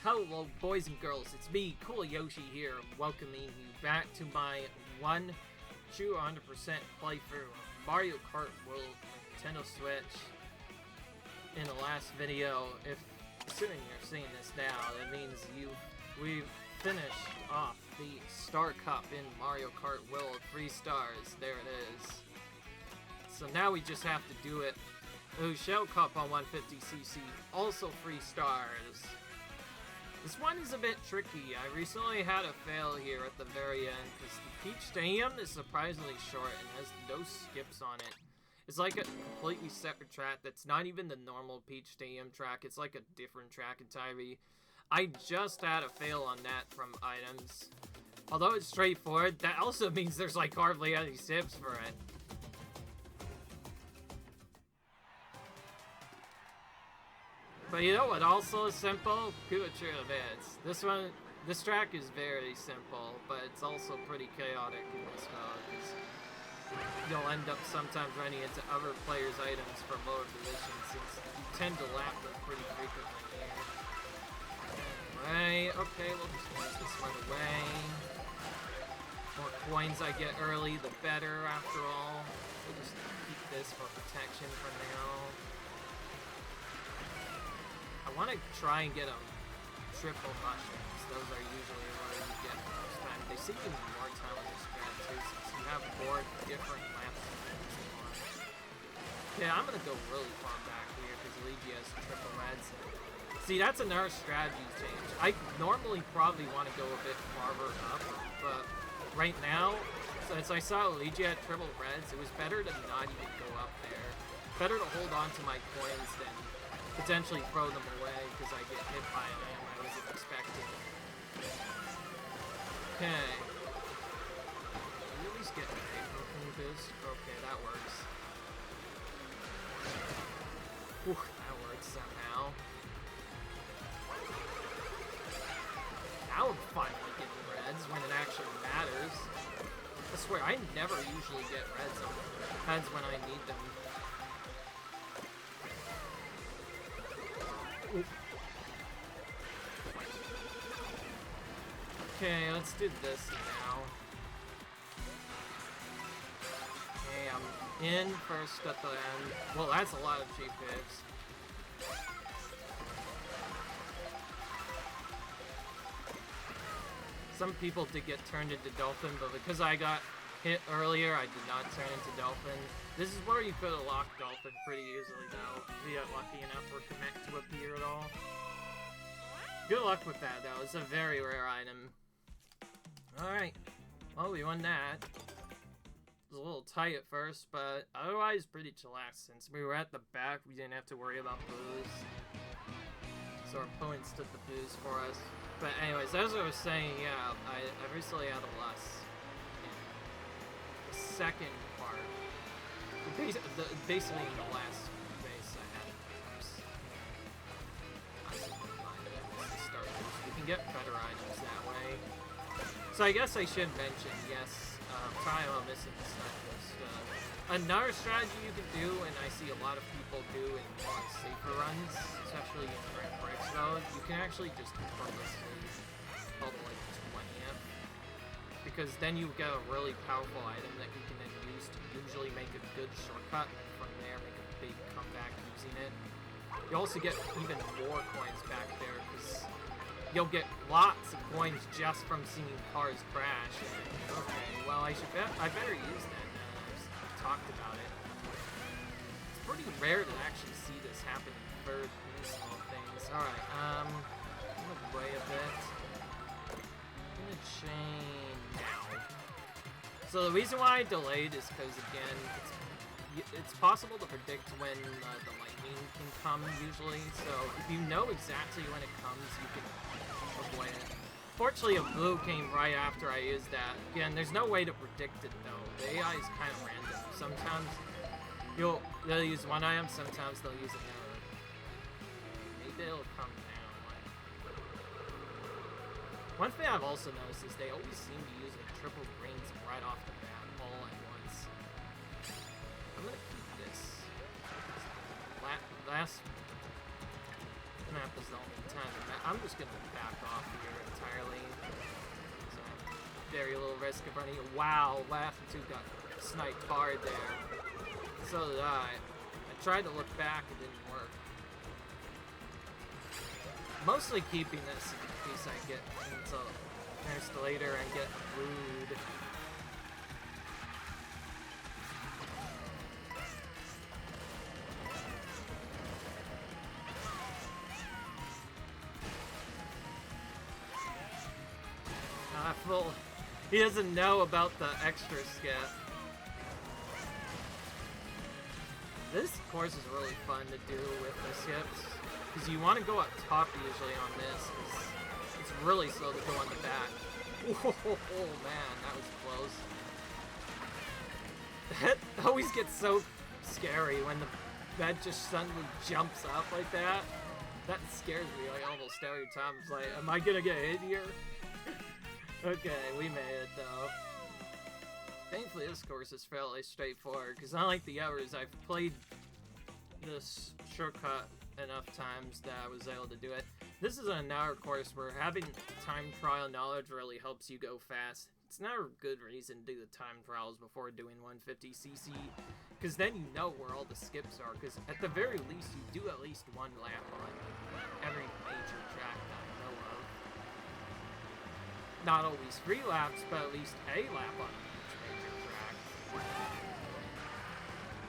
Hello boys and girls, it's me, Cool Yoshi here, welcoming you back to my 100% playthrough of Mario Kart World on Nintendo Switch. In the last video, assuming you're seeing this now, that means we've finished off the Star Cup in Mario Kart World, 3 stars, there it is. So now we just have to do it. Ooh, Shell Cup on 150cc, also 3 stars. This one is a bit tricky. I recently had a fail here at the very end because the Peach Stadium is surprisingly short and has no skips on it. It's like a completely separate track that's not even the normal Peach Stadium track. It's like a different track entirely. I just had a fail on that from items. Although it's straightforward, that also means there's like hardly any skips for it. But you know what also is simple? Curvature events. This track is very simple, but it's also pretty chaotic in this mode, because you'll end up sometimes running into other players' items from lower positions, since you tend to lap them pretty frequently here. Right, okay, we'll just move this one away. More coins I get early, the better, after all. We'll just keep this for protection for now. I want to try and get them triple mushrooms. Those are usually where you get most time. They seem to be more time on this strat too, since you have 4 different laps. Yeah, I'm gonna go really far back here because Luigi has triple reds. See, that's another strategy change. I normally probably want to go a bit farther up, but right now, since I saw Luigi had triple reds, it was better to not even go up there. Better to hold on to my coins than potentially throw them away because I get hit by them I wasn't expecting. Okay. Can you at least get a broken boost? Okay, that works. Whew, that works somehow. Now I'm finally getting reds when it actually matters. I swear, I never usually get reds on heads when I need them. Okay, let's do this now. Okay, I'm in first at the end. Well, that's a lot of cheap hits. Some people did get turned into Dolphin, but because I got hit earlier, I did not turn into Dolphin. This is where you could have locked Dolphin pretty easily, though, if you got lucky enough for Connect to appear at all. Good luck with that, though. It's a very rare item. Alright. Well, we won that. It was a little tight at first, but otherwise pretty chillax. Since we were at the back, we didn't have to worry about booze. So our opponents took the booze for us. But anyways, as I was saying, yeah, I recently had a loss in the second part. Basically in the last race I had we can get better items that way. So I guess I should mention, yes, try on missing the stuff. Another strategy you can do, and I see a lot of people do in more safer runs, especially in Grand Prix mode, you can actually just purposely hold like 20th. Because then you get a really powerful item that you can then use to usually make a good shortcut, and from there make a big comeback using it. You also get even more coins back there, because you'll get lots of coins just from seeing cars crash. And, okay, well I better use that now that I've talked about it. It's pretty rare to actually see this happen in third small things. Alright, move away a bit. I'm gonna chain now. So the reason why I delayed is because, again, it's possible to predict when the lightning can come, usually. So if you know exactly when it comes, you can avoid it. Fortunately, a blue came right after I used that. Again, there's no way to predict it, though. The AI is kind of random. Sometimes they'll use one item, sometimes they'll use another. Maybe it'll come now. One thing I've also noticed is they always seem to use the triple greens right off the bat, all at once. I'm gonna keep this. Last map is the only time. I'm just gonna back off here entirely. So, very little risk of running. Wow, Laffy got sniped hard there. So did I. I tried to look back, it didn't work. Mostly keeping this in case I get until later and get booed. He doesn't know about the extra skip. This course is really fun to do with the skips, because you want to go up top usually on this, because it's really slow to go on the back. Oh man, that was close. That always gets so scary when the bed just suddenly jumps up like that. That scares me like almost every time. It's like, am I gonna get hit here? Okay, we made it though. Thankfully this course is fairly straightforward, because unlike the others, I've played this shortcut enough times that I was able to do it. This is another course where having time trial knowledge really helps you go fast. It's not a good reason to do the time trials before doing 150cc, because then you know where all the skips are, because at the very least you do at least one lap on every major track that I know of. Not always 3 laps, but at least a lap on each major track.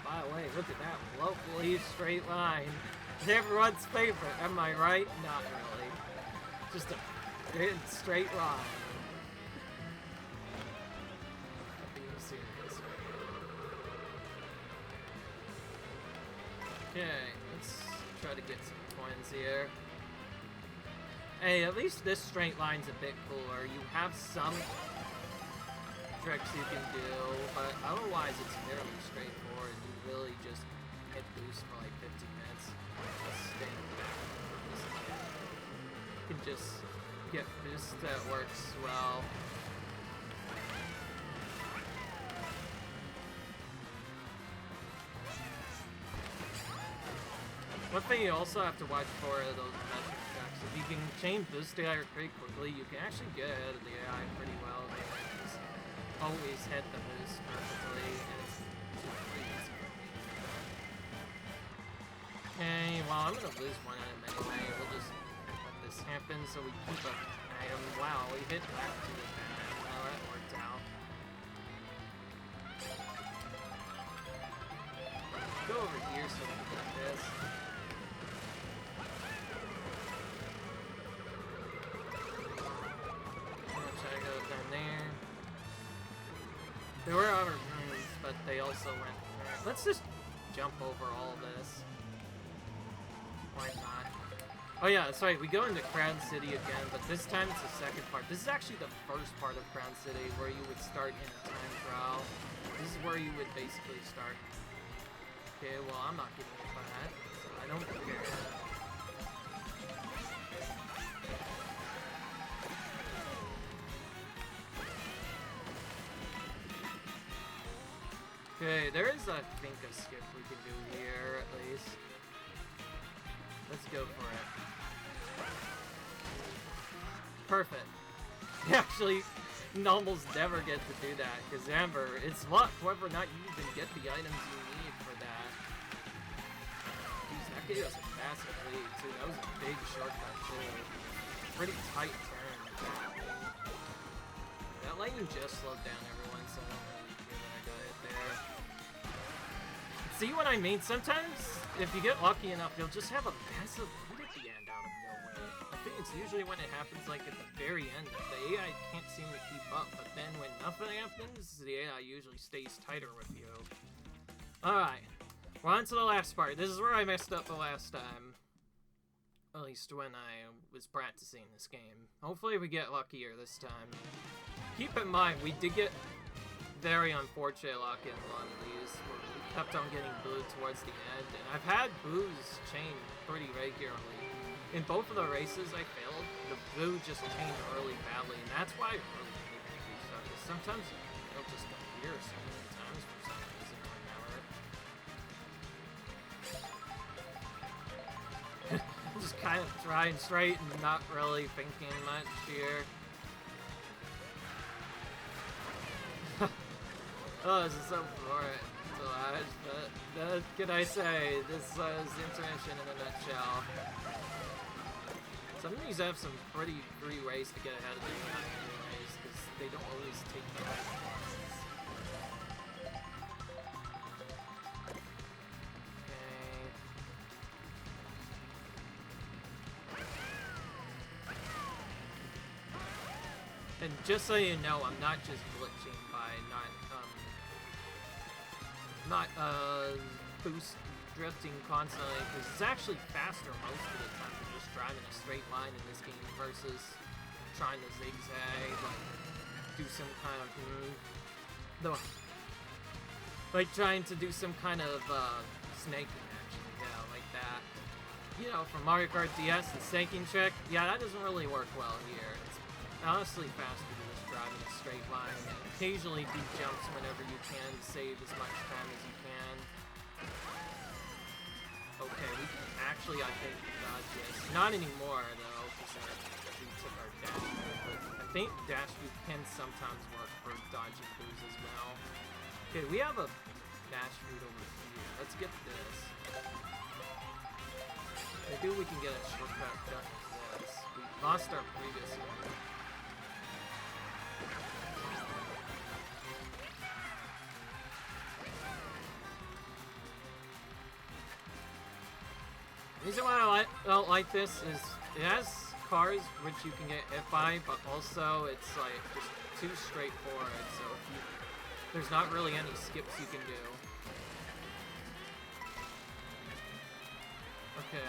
By the way, look at that lovely straight line. It's everyone's favorite, am I right? Not really. Just a good straight line. Being serious. Okay, let's try to get some coins here. Hey, at least this straight line's a bit cooler. You have some tricks you can do, but otherwise it's fairly straightforward. You really just hit boost for like 15 minutes. You can just get boost that works well. One thing you also have to watch for are those metric tracks. If you can change boost AI pretty quickly, you can actually get ahead of the AI pretty well. They just always hit the boost perfectly, and it's pretty easy for me. Okay, well, I'm gonna lose one item anyway. We'll just let this happen so we keep an item. Wow, we hit back to the bad. Well, that worked out. Go over here so we can get this. There were other rooms, but they also went there. Let's just jump over all this. Why not? Oh yeah, that's right, we go into Crown City again, but this time it's the second part. This is actually the first part of Crown City, where you would start in a time trial. This is where you would basically start. Okay, well I'm not getting hit by that, so I don't care. Okay, there is, I think, a skip we can do here, at least. Let's go for it. Perfect. You actually almost never get to do that, because Amber, it's luck whether or not you even get the items you need for that. Jeez, that gave us a massive lead, too. That was a big shortcut, too. Pretty tight turn. That lightning just slowed down everyone, so I don't really feel that I got it there. See what I mean? Sometimes, if you get lucky enough, you'll just have a massive lead at the end out of nowhere. I think it's usually when it happens, like, at the very end. The AI can't seem to keep up, but then when nothing happens, the AI usually stays tighter with you. Alright, we're on to the last part. This is where I messed up the last time. At least when I was practicing this game. Hopefully we get luckier this time. Keep in mind, we did get very unfortunate luck in one of these, where we kept on getting booed towards the end, and I've had boos chain pretty regularly. In both of the races I failed, the boo just chained early badly, and that's why I really hate the restart, because sometimes it'll just appear so many times for some reason or another. Just kind of driving straight and not really thinking much here. Oh, this is so boring to watch, but what can I say? This is intermission in a nutshell. Some of these have some pretty free ways to get ahead of the time anyways, because they don't always take the right ones. Okay. And just so you know, I'm not just glitching by not boost drifting constantly, because it's actually faster most of the time than just driving a straight line in this game versus trying to zigzag, like do some kind of like trying to do some kind of snaking action, yeah, like that. You know, from Mario Kart DS, the snaking trick, yeah, that doesn't really work well here. It's honestly faster to just drive in a straight line and occasionally do jumps whenever you can to save as much time as you can. Okay, we can actually, I think, dodge this. Not anymore, though, because we took our dash move, but I think dash move can sometimes work for dodging boos as well. Okay, we have a dash move over here. Let's get this. Maybe we can get a shortcut duck to this. We lost our previous one. The reason why I don't like this is it has cars which you can get hit by, but also it's like just too straightforward, so there's not really any skips you can do. Okay.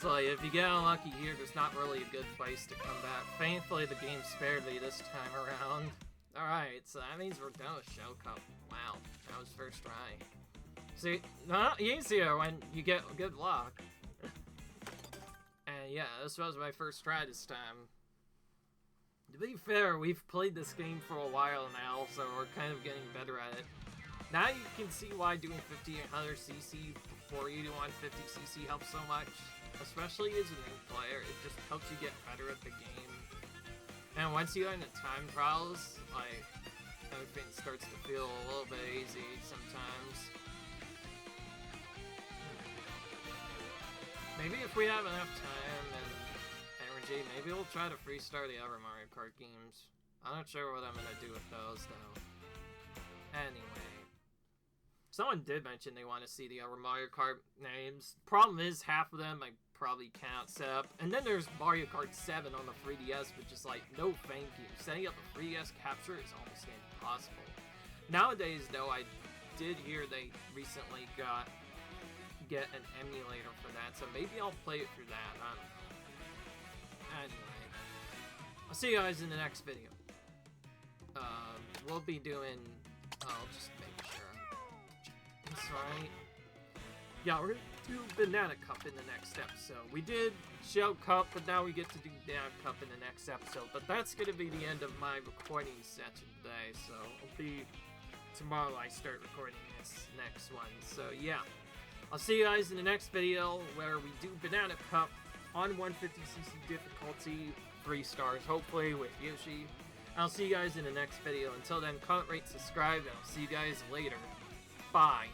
So like, if you get unlucky here, there's not really a good place to come back. Thankfully, the game spared me this time around. Alright, so that means we're done with Shell Cup. Wow, that was first try. See, not easier when you get good luck. And yeah, this was my first try this time. To be fair, we've played this game for a while now, so we're kind of getting better at it. Now you can see why doing 5800cc before you do 150cc helps so much. Especially as a new player, it just helps you get better at the game. And once you learn the time trials, like, everything starts to feel a little bit easy sometimes. Maybe if we have enough time and energy, maybe we'll try to freestart the other Mario Kart games. I'm not sure what I'm gonna do with those, though. Anyway. Someone did mention they want to see the other Mario Kart names. Problem is, half of them I probably can't set up. And then there's Mario Kart 7 on the 3DS, which is like, no thank you. Setting up a 3DS capture is almost impossible. Nowadays, though, I did hear they recently get an emulator for that, so maybe I'll play it through that. I don't know. Anyway, I'll see you guys in the next video. We'll be doing. I'll just make sure. That's right. Yeah, we're gonna do Banana Cup in the next episode. We did Shell Cup, but now we get to do Banana Cup in the next episode. But that's gonna be the end of my recording session today. So it'll be tomorrow I start recording this next one. So yeah. I'll see you guys in the next video where we do Banana Cup on 150cc difficulty, 3 stars, hopefully, with Yoshi. I'll see you guys in the next video. Until then, comment, rate, subscribe, and I'll see you guys later. Bye.